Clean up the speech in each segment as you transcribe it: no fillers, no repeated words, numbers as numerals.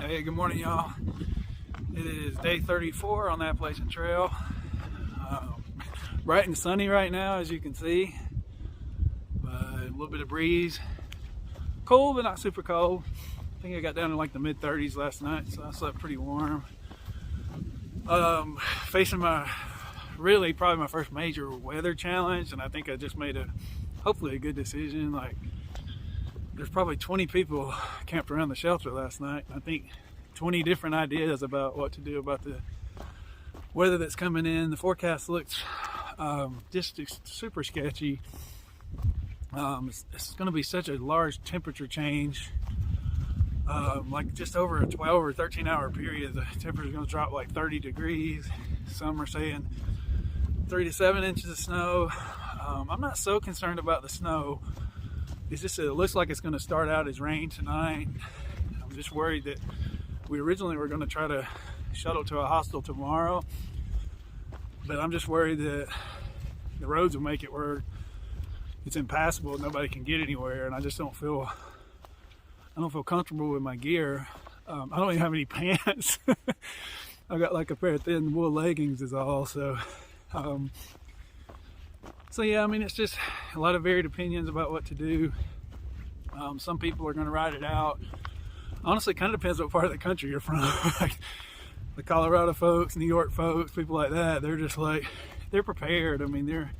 Hey, good morning, y'all. It is day 34 on the Appalachian Trail. Bright and sunny right now, as you can see, but a little bit of breeze. Cold, but not super cold. I think I got down to like the mid-30s last night, so I slept pretty warm. Facing probably my first major weather challenge, and I think I just made hopefully a good decision. Like, there's probably 20 people camped around the shelter last night. I think 20 different ideas about what to do about the weather that's coming in. The forecast looks just super sketchy. It's going to be such a large temperature change. Like just over a 12 or 13 hour period, the temperature is going to drop like 30 degrees. Some are saying 3 to 7 inches of snow. I'm not so concerned about the snow. It's just, it looks like it's going to start out as rain tonight. I'm just worried that we originally were going to try to shuttle to a hostel tomorrow, but I'm just worried that the roads will make it where it's impassable, nobody can get anywhere, and I just don't feel comfortable with my gear. I don't even have any pants. I got like a pair of thin wool leggings is all. So yeah, I mean, it's just a lot of varied opinions about what to do. Some people are going to ride it out. Honestly, it kind of depends what part of the country you're from. Like the Colorado folks, New York folks, people like that, they're just like, they're prepared. I mean, they're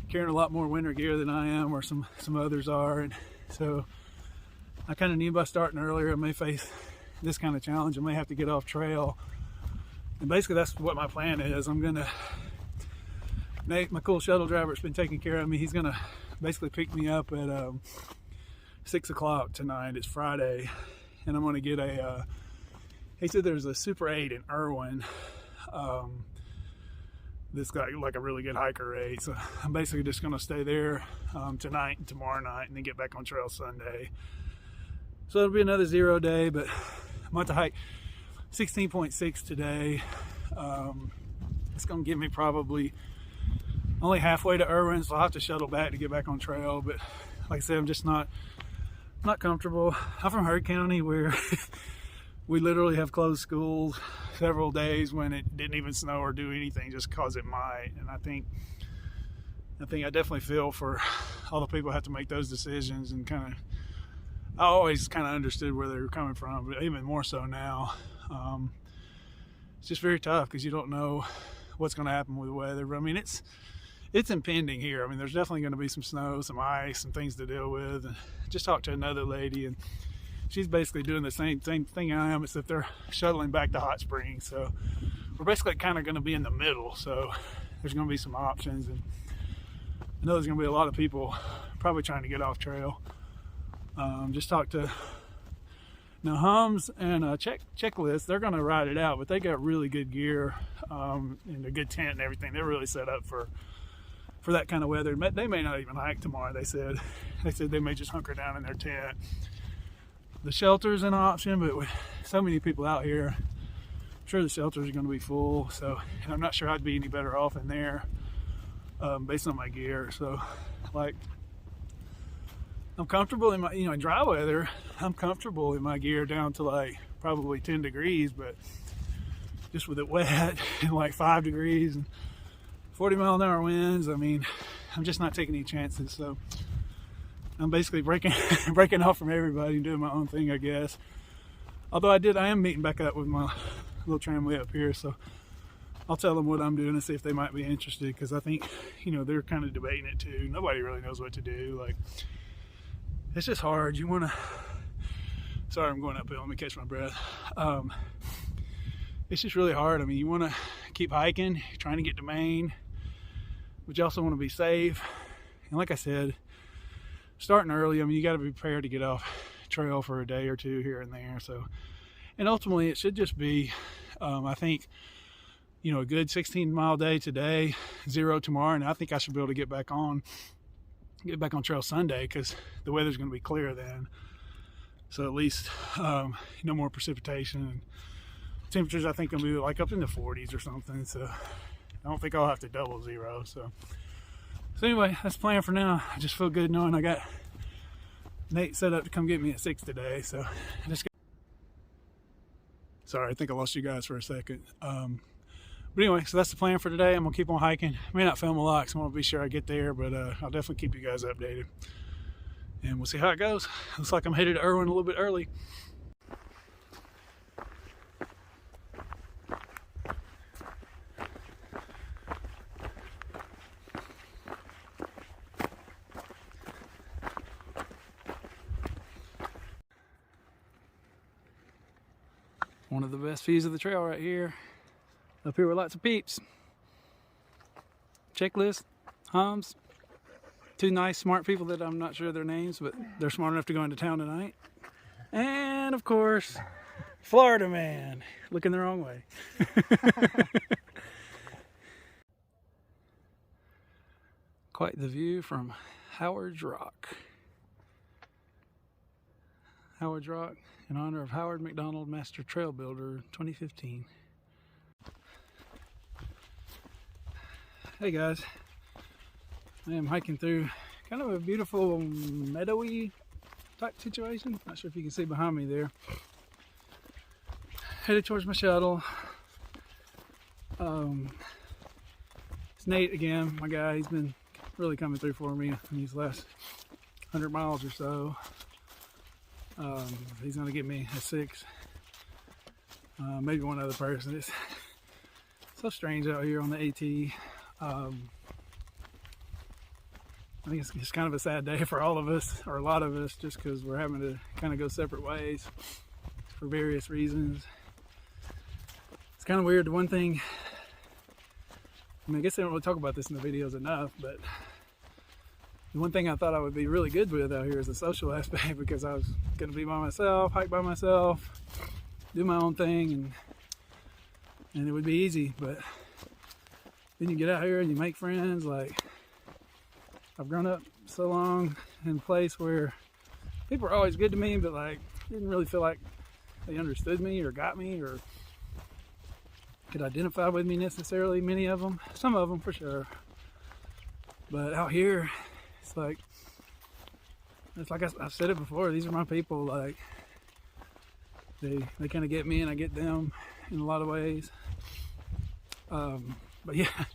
carrying a lot more winter gear than I am, or some others are. And so I kind of knew by starting earlier I may face this kind of challenge. I may have to get off trail. And basically that's what my plan is. Nate, my cool shuttle driver, has been taking care of me. He's gonna basically pick me up at 6 o'clock tonight. It's Friday, and I'm gonna get he said there's a Super 8 in Irwin that's got like a really good hiker rate. So I'm basically just gonna stay there tonight and tomorrow night, and then get back on trail Sunday. So it'll be another 0 day, but I'm about to hike 16.6 today. It's gonna give me probably only halfway to Irwin, so I'll have to shuttle back to get back on trail. But like I said, I'm just not comfortable. I'm from Heard County, where we literally have closed schools several days when it didn't even snow or do anything, just cause it might. And I think I definitely feel for all the people who have to make those decisions. And I always kind of understood where they were coming from, but even more so now. It's just very tough because you don't know what's going to happen with the weather. But I mean, it's impending here. I mean, there's definitely going to be some snow, some ice, some things to deal with. And just talked to another lady, and she's basically doing the same thing I am, except they're shuttling back to Hot Springs. So we're basically kind of going to be in the middle. So there's going to be some options, and I know there's going to be a lot of people probably trying to get off trail. Just talked to Hums and Checklist. They're going to ride it out, but they got really good gear and a good tent and everything. They're really set up for that kind of weather. They may not even hike tomorrow. They said they may just hunker down in their tent. The shelter's an option, but with so many people out here, I'm sure the shelters are going to be full. So, and I'm not sure I'd be any better off in there based on my gear. So, like, I'm comfortable in my, in dry weather, I'm comfortable in my gear down to like probably 10 degrees, but just with it wet and like 5 degrees and 40-mile-an-hour winds, I mean, I'm just not taking any chances. So I'm basically breaking off from everybody and doing my own thing, I guess. Although I am meeting back up with my little tramway up here, so I'll tell them what I'm doing and see if they might be interested, because I think, they're kind of debating it too. Nobody really knows what to do. Like, it's just hard. Sorry, I'm going uphill. Let me catch my breath. It's just really hard. I mean, you want to keep hiking, you're trying to get to Maine, but you also want to be safe. And like I said, starting early, I mean, you got to be prepared to get off trail for a day or two here and there. So, and ultimately it should just be, I think, a good 16-mile day today, 0 tomorrow. And I think I should be able to get back on trail Sunday, because the weather's going to be clear then. So at least no more precipitation, and temperatures I think going to be like up in the 40s or something. So I don't think I'll have to double 0. So anyway, that's the plan for now. I just feel good knowing I got Nate set up to come get me at 6 today. So I just Sorry, I think I lost you guys for a second. But anyway, so that's the plan for today. I'm gonna keep on hiking. I may not film a lot because I want to be sure I get there, but I'll definitely keep you guys updated. And we'll see how it goes. Looks like I'm headed to Irwin a little bit early. One of the best views of the trail right here. Up here with lots of peeps. Checklist, Hums. Two nice, smart people that I'm not sure their names, but they're smart enough to go into town tonight. And of course, Florida man, looking the wrong way. Quite the view from Howard's Rock. Howard's Rock, in honor of Howard McDonald, Master Trail Builder, 2015. Hey guys, I am hiking through kind of a beautiful meadowy type situation. Not sure if you can see behind me there. Headed towards my shuttle. It's Nate again, my guy. He's been really coming through for me in these last 100 miles or so. He's gonna get me a 6. Maybe one other person. It's so strange out here on the AT. I think it's kind of a sad day for all of us, or a lot of us, just because we're having to kind of go separate ways for various reasons. It's kind of weird. The one thing, I mean, I guess they don't really talk about this in the videos enough, but the one thing I thought I would be really good with out here is the social aspect, because I was going to be by myself, hike by myself, do my own thing, and it would be easy. But then you get out here and you make friends. Like, I've grown up so long in a place where people are always good to me, but like, didn't really feel like they understood me or got me or could identify with me necessarily. Many of them, some of them for sure. But out here, it's like I've said it before, these are my people. Like, they kind of get me and I get them in a lot of ways. But yeah, I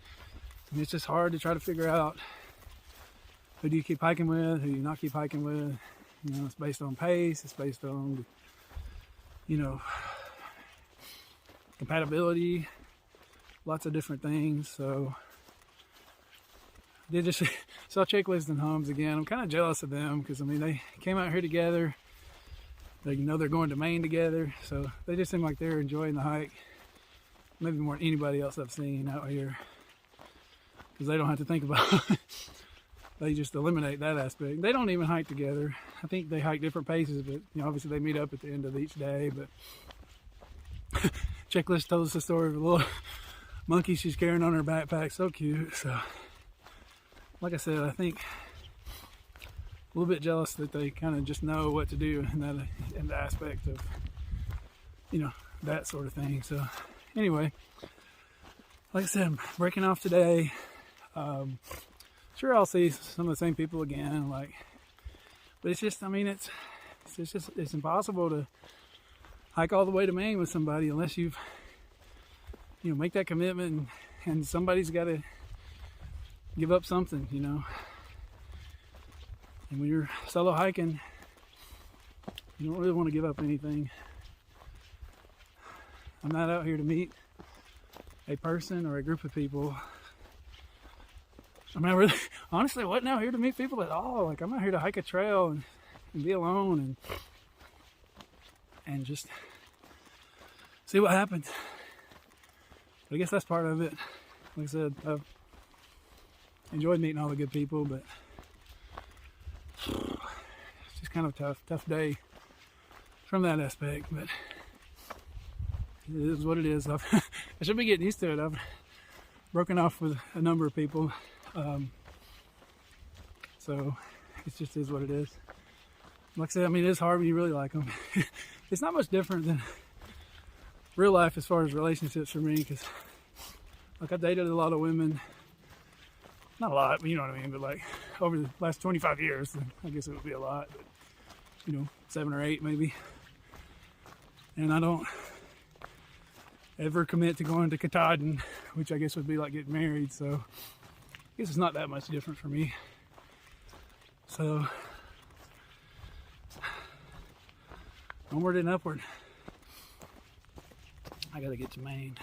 mean, it's just hard to try to figure out who do you keep hiking with, who do you not keep hiking with. You know, it's based on pace, it's based on, you know, compatibility, lots of different things. So they just saw Checklist and Hums again. I'm kind of jealous of them because, I mean, they came out here together. They know they're going to Maine together, so they just seem like they're enjoying the hike. Maybe more than anybody else I've seen out here, because they don't have to think about it. They just eliminate that aspect. They don't even hike together. I think they hike different paces, but you know, obviously they meet up at the end of each day. But Checklist told us the story of a little monkey she's carrying on her backpack. So cute. So, like I said, I think a little bit jealous that they kind of just know what to do in the aspect of, you know, that sort of thing. So anyway, like I said, I'm breaking off today. Sure, I'll see some of the same people again, like, but it's just, I mean, it's impossible to hike all the way to Maine with somebody unless you know, make that commitment, and somebody's got to give up something, you know. And when you're solo hiking, you don't really want to give up anything. I'm not out here to meet a person or a group of people. I mean, I really, honestly, wasn't out here to meet people at all. Like, I'm out here to hike a trail and be alone and just see what happens. But I guess that's part of it. Like I said, I've enjoyed meeting all the good people, but it's just kind of a tough day from that aspect. But it is what it is. I should be getting used to it. I've broken off with a number of people. So it just is what it is. Like I said, I mean, it's hard when you really like them. It's not much different than real life as far as relationships for me, because like, I dated a lot of women. Not a lot, but you know what I mean, but like over the last 25 years, I guess it would be a lot, but you know, 7 or 8 maybe. And I don't ever commit to going to Katahdin, which I guess would be like getting married. So I guess it's not that much different for me. So onward and upward. I gotta get to Maine.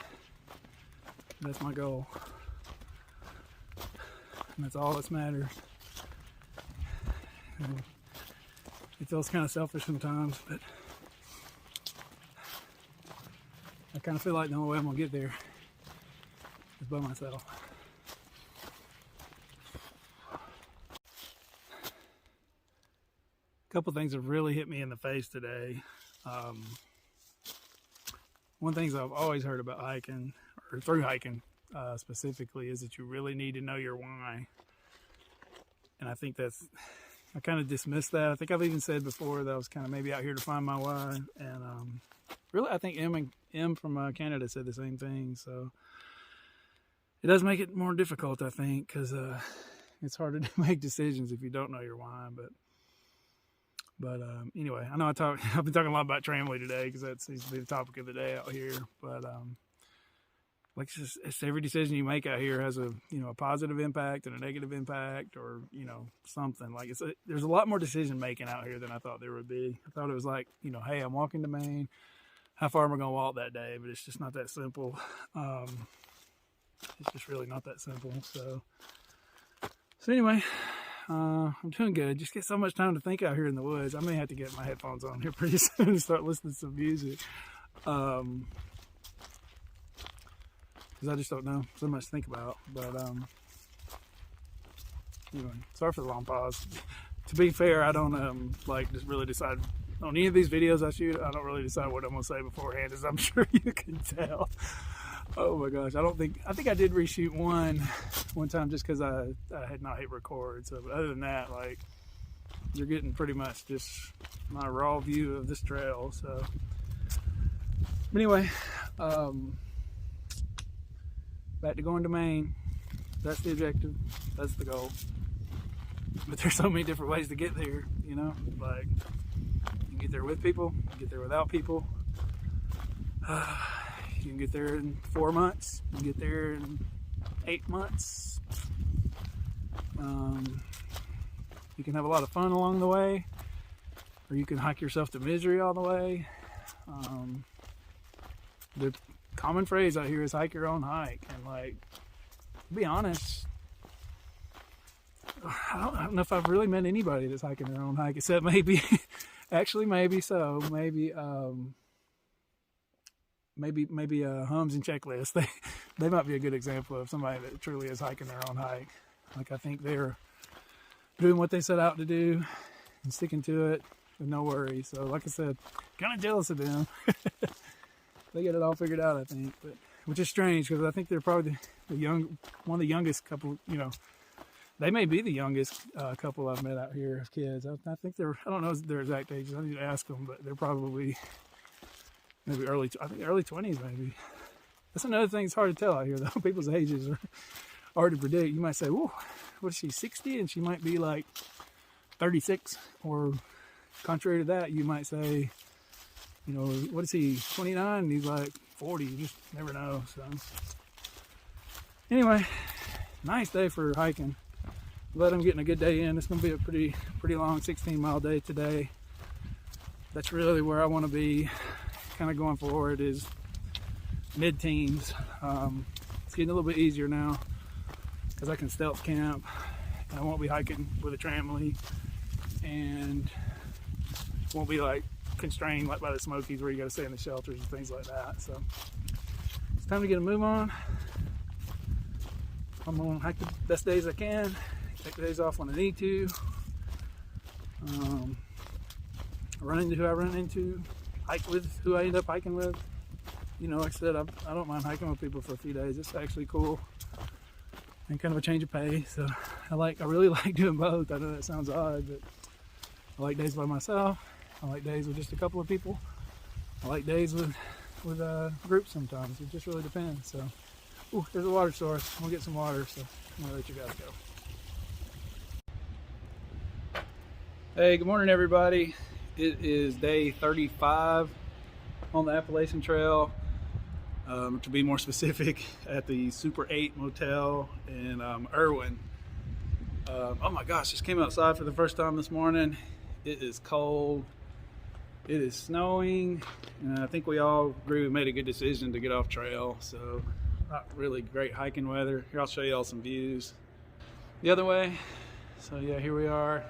That's my goal. And that's all that matters. And it feels kind of selfish sometimes, but I kind of feel like the only way I'm gonna get there is by myself. A couple things have really hit me in the face today. One thing I've always heard about hiking, or through hiking specifically, is that you really need to know your why. And I think I kind of dismissed that. I think I've even said before that I was kind of maybe out here to find my why. And really, I think M from Canada said the same thing. So it does make it more difficult, I think, because it's harder to make decisions if you don't know your why. But anyway, I know I've been talking a lot about tramway today because that seems to be the topic of the day out here. But like it's every decision you make out here has a positive impact and a negative impact, or something. Like there's a lot more decision making out here than I thought there would be. I thought it was like hey, I'm walking to Maine. How far am I gonna walk that day? But it's just not that simple. It's just really not that simple. So anyway. I'm doing good. Just get so much time to think out here in the woods. I may have to get my headphones on here pretty soon and start listening to some music. Because I just don't know. So much to think about. But anyway, sorry for the long pause. To be fair, I don't just really decide on any of these videos I shoot. I don't really decide what I'm gonna say beforehand, as I'm sure you can tell. Oh my gosh, I think I did reshoot one time just because I had not hit record. So but other than that, like, you're getting pretty much just my raw view of this trail. So but anyway, back to going to Maine. That's the objective. That's the goal. But there's so many different ways to get there, like you can get there with people, you can get there without people. You can get there in 4 months. You can get there in 8 months. You can have a lot of fun along the way, or you can hike yourself to misery all the way. The common phrase out here is hike your own hike. And like, to be honest, I don't know if I've really met anybody that's hiking their own hike, except maybe, actually maybe so, maybe Hums and Checklist. They might be a good example of somebody that truly is hiking their own hike. Like, I think they're doing what they set out to do and sticking to it with no worries. So like I said, kind of jealous of them. They get it all figured out, I think, but which is strange because I think they're probably one of the youngest couple. They may be the youngest couple I've met out here of kids. I think I don't know their exact ages. I need to ask them, but they're probably maybe early 20s maybe. That's another thing that's hard to tell out here, though. People's ages are hard to predict. You might say, whoa, what is she, 60? And she might be like 36. Or contrary to that, you might say, what is he, 29? And he's like 40. You just never know. So anyway, nice day for hiking. Glad I'm getting a good day in. It's going to be a pretty long 16-mile day today. That's really where I want to be kind of going forward, is mid-teens. It's getting a little bit easier now because I can stealth camp. I won't be hiking with a tramily and won't be like constrained like by the Smokies where you got to stay in the shelters and things like that. So it's time to get a move on. I'm going to hike the best days I can, take the days off when I need to, run into who I run into, hike with who I end up hiking with. Like I said, I don't mind hiking with people for a few days. It's actually cool and kind of a change of pace. So I really like doing both. I know that sounds odd, but I like days by myself. I like days with just a couple of people. I like days with groups sometimes. It just really depends. So, ooh, there's a water source. I'm gonna get some water, so I'm gonna let you guys go. Hey, good morning, everybody. It is day 35 on the Appalachian Trail. To be more specific, at the Super 8 Motel in Irwin. Oh my gosh, just came outside for the first time this morning. It is cold. It is snowing. And I think we all agree we made a good decision to get off trail. So not really great hiking weather. Here, I'll show you all some views the other way. So yeah, here we are.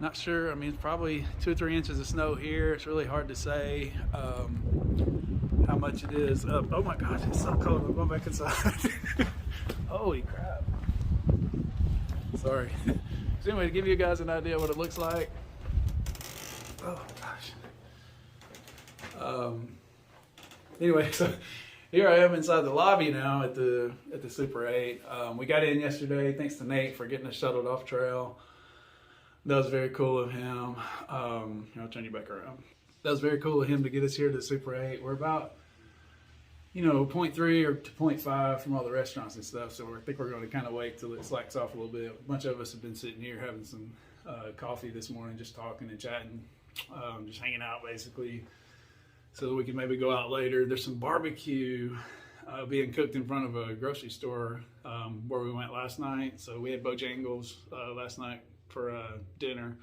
Not sure, I mean, it's probably 2 or 3 inches of snow here. It's really hard to say how much it is up. Oh my gosh, it's so cold. I'm going back inside. Holy crap. Sorry. So anyway, to give you guys an idea what it looks like. Oh gosh. Anyway, so here I am inside the lobby now at the Super 8. We got in yesterday, thanks to Nate for getting us shuttled off trail. That was very cool of him. I'll turn you back around. That was very cool of him to get us here to the Super 8. We're about, 0.3 or to 0.5 from all the restaurants and stuff. So I think we're going to kind of wait till it slacks off a little bit. A bunch of us have been sitting here having some coffee this morning, just talking and chatting, just hanging out basically, so that we can maybe go out later. There's some barbecue being cooked in front of a grocery store where we went last night. So we had Bojangles last night for dinner,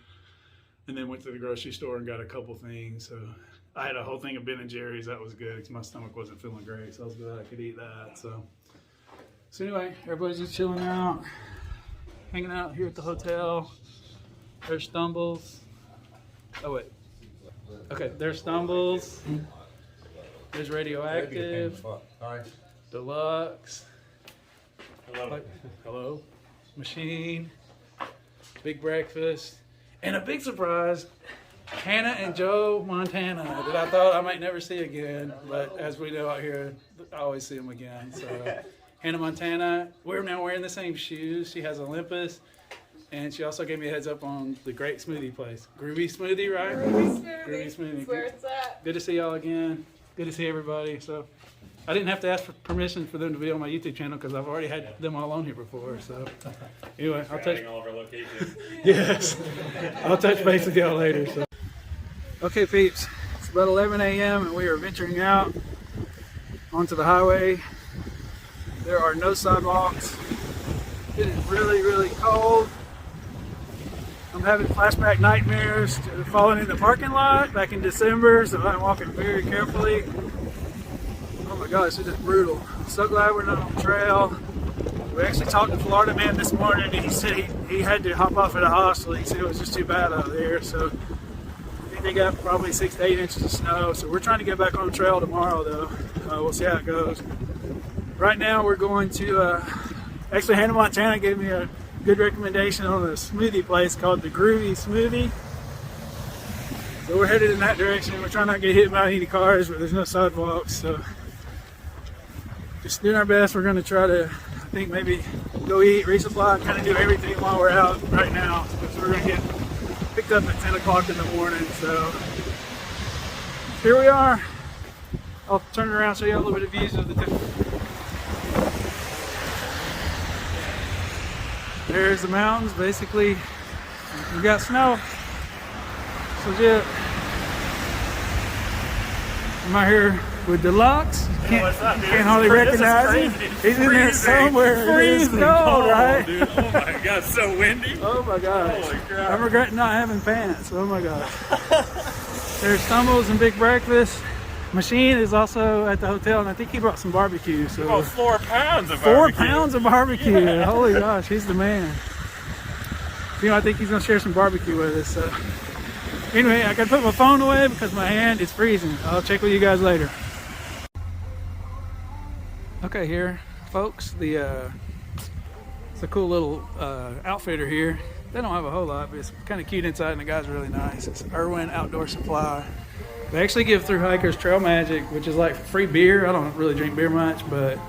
and then went to the grocery store and got a couple things. So I had a whole thing of Ben and Jerry's. That was good because my stomach wasn't feeling great, so I was glad I could eat that. So anyway, everybody's just chilling out, hanging out here at the hotel. There's Stumbles. Oh wait, okay, there's Stumbles. There's Radioactive, Deluxe. Hello. Machine. Big Breakfast, and a big surprise, Hannah and Joe Montana, that I thought I might never see again, but as we know out here, I always see them again. So Hannah Montana, we're now wearing the same shoes. She has Olympus, and she also gave me a heads up on the great smoothie place. Groovy Smoothie, right? Groovy Smoothie. That's where it's at. Good to see y'all again. Good to see everybody. So I didn't have to ask for permission for them to be on my YouTube channel because I've already had them all on here before. So anyway, I'll touch all of our locations. Yes, I'll touch base with y'all later. So. Okay, peeps, it's about 11 a.m. and we are venturing out onto the highway. There are no sidewalks. It is really, really cold. I'm having flashback nightmares to falling in the parking lot back in December, so I'm walking very carefully. Oh my gosh, it's just brutal. I'm so glad we're not on the trail. We actually talked to Florida man this morning, and he said he had to hop off at a hostel. He said it was just too bad out there. So I think they got probably 6 to 8 inches of snow. So we're trying to get back on the trail tomorrow, though. We'll see how it goes. Right now, we're going to. Actually, Hannah Montana gave me a good recommendation on a smoothie place called the Groovy Smoothie. So we're headed in that direction. We're trying not to get hit by any cars, but there's no sidewalks. So just doing our best. We're going to try to, I think, maybe go eat, resupply, kind of do everything while we're out right now, because we're going to get picked up at 10 o'clock in the morning. So here we are. I'll turn around and show you a little bit of views of the town. There's the mountains. Basically, we got snow. It's legit. I'm out here with Deluxe. Can't hardly recognize him. He's in there somewhere. Freezing cold, right? Dude. Oh my god, it's so windy. Oh my gosh. Holy crap. I'm regretting not having pants. Oh my gosh. There's Stumbles and Big Breakfast. Machine is also at the hotel, and I think he brought some barbecue. So Oh, 4 pounds of 4 barbecue. pounds of barbecue. Yeah. Holy gosh, he's the man. I think he's gonna share some barbecue with us. So anyway, I gotta put my phone away because my hand is freezing. I'll check with you guys later. Okay, here, folks. It's a cool little outfitter here. They don't have a whole lot, but it's kind of cute inside, and the guy's really nice. It's Irwin Outdoor Supply. They actually give through hikers Trail Magic, which is like free beer. I don't really drink beer much, but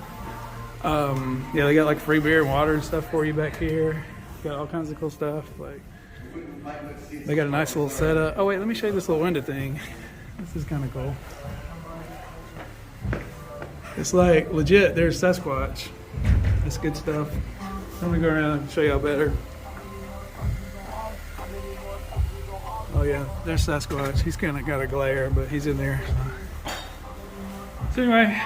yeah, they got like free beer and water and stuff for you back here. Got all kinds of cool stuff. Like they got a nice little setup. Oh wait, let me show you this little window thing. This is kind of cool. It's like legit. There's Sasquatch. That's good stuff. Let me go around and show y'all better. Oh yeah, there's Sasquatch. He's kind of got a glare, but he's in there. So anyway,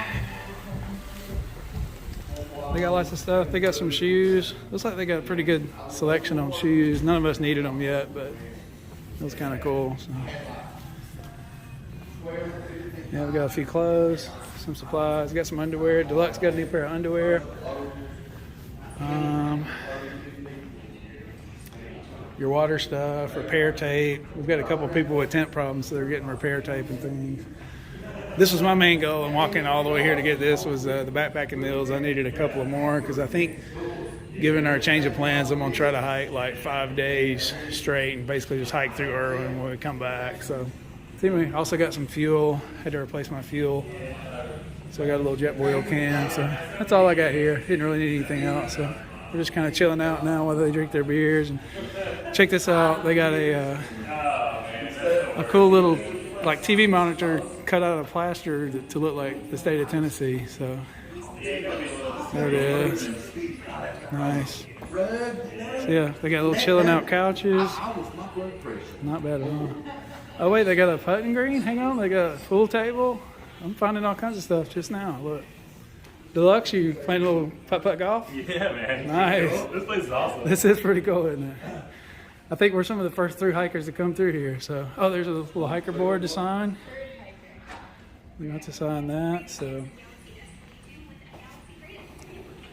they got lots of stuff. They got some shoes. Looks like they got a pretty good selection on shoes. None of us needed them yet, but it was kind of cool. So. Yeah, we got a few clothes, some supplies. Got some underwear. Deluxe got a new pair of underwear. Your water stuff, repair tape. We've got a couple of people with tent problems, so they're getting repair tape and things. This was my main goal in walking all the way here to get this was the backpacking meals. I needed a couple of more because I think given our change of plans, I'm going to try to hike like 5 days straight and basically just hike through Irwin when we come back. So anyway, also got some fuel. Had to replace my fuel. So I got a little jet oil can. So that's all I got here. Didn't really need anything else. So we're just kind of chilling out now while they drink their beers. And check this out. They got a cool little like TV monitor cut out of plaster to look like the state of Tennessee. So there it is. Nice. So yeah, they got little chilling out couches. Not bad at all. Oh wait, they got a putting green. Hang on, they got a pool table. I'm finding all kinds of stuff just now. Look. Deluxe, you playing a little putt-putt golf? Yeah, man. Nice. Cool. This place is awesome. This is pretty cool, isn't it? I think we're some of the first through hikers to come through here. So, oh, there's a little hiker board to sign. We got to sign that. So,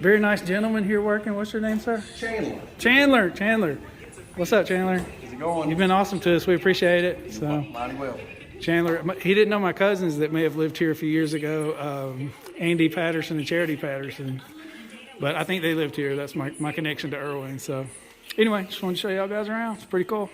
very nice gentleman here working. What's your name, sir? Chandler. What's up, Chandler? How's it going? You've been awesome to us. We appreciate it. So, Mighty well. Chandler, he didn't know my cousins that may have lived here a few years ago, Andy Patterson and Charity Patterson. But I think they lived here. That's my connection to Irwin. So anyway, just wanted to show y'all guys around. It's pretty cool.